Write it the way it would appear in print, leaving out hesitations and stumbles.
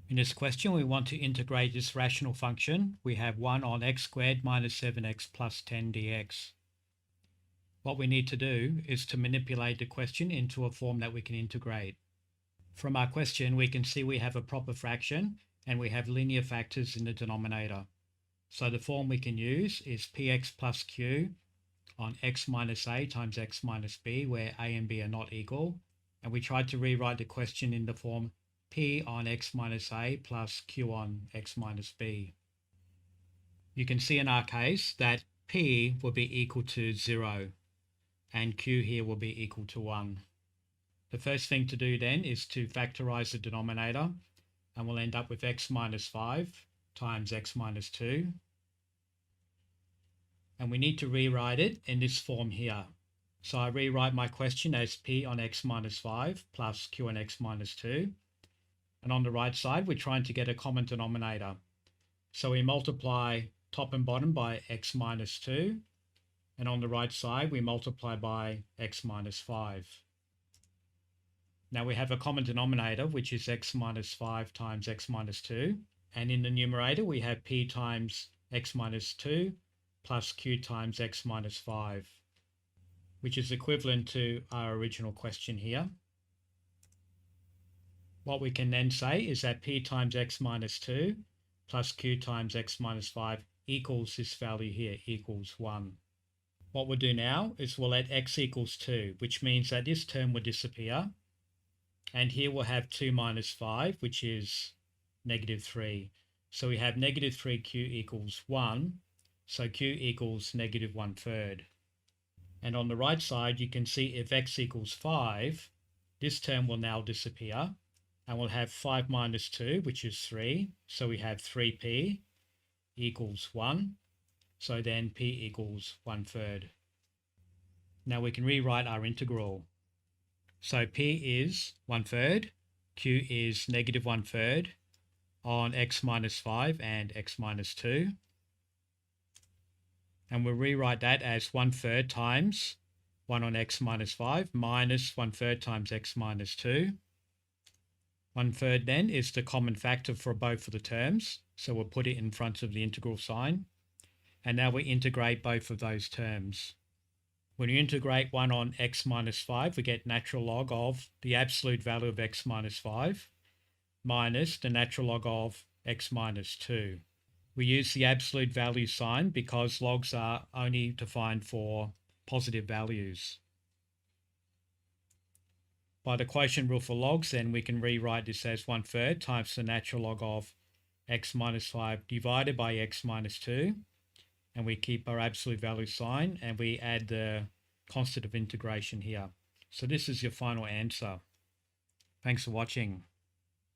In this question, we want to integrate this rational function. We have 1 on x squared minus 7x plus 10 dx. What we need to do is to manipulate the question into a form that we can integrate. From our question, we can see we have a proper fraction and we have linear factors in the denominator. So the form we can use is px plus q on x minus a times x minus b, where a and b are not equal. And we tried to rewrite the question in the form p on x minus a plus q on x minus b. You can see in our case that p will be equal to 0 and q here will be equal to 1. The first thing to do then is to factorize the denominator, and we'll end up with x minus 5 times x minus 2. And we need to rewrite it in this form here. So I rewrite my question as p on x minus 5 plus q on x minus 2. And on the right side, we're trying to get a common denominator. So we multiply top and bottom by x minus 2. And on the right side, we multiply by x minus 5. Now we have a common denominator, which is x minus 5 times x minus 2. And in the numerator, we have p times x minus 2 plus q times x minus 5, which is equivalent to our original question here. What we can then say is that p times x minus 2 plus q times x minus 5 equals this value here, equals 1. What we'll do now is we'll let x equals 2, which means that this term will disappear. And here we'll have 2 minus 5, which is negative 3. So we have negative 3q equals 1. So q equals negative 1/3. And on the right side, you can see if x equals 5, this term will now disappear. And we'll have 5 minus 2, which is 3. So we have 3p equals 1. So then p equals 1/3. Now we can rewrite our integral. So p is 1/3, q is negative 1/3 on x minus 5 and x minus 2. And we'll rewrite that as 1/3 times 1 on x minus 5 minus 1/3 times x minus 2. 1/3 then is the common factor for both of the terms, so we'll put it in front of the integral sign. And now we integrate both of those terms. When you integrate 1 on x minus 5, we get natural log of the absolute value of x minus 5 minus the natural log of x minus 2. We use the absolute value sign because logs are only defined for positive values. By the quotient rule for logs, then we can rewrite this as 1/3 times the natural log of x minus 5 divided by x minus 2. And we keep our absolute value sign and we add the constant of integration here. So this is your final answer. Thanks for watching.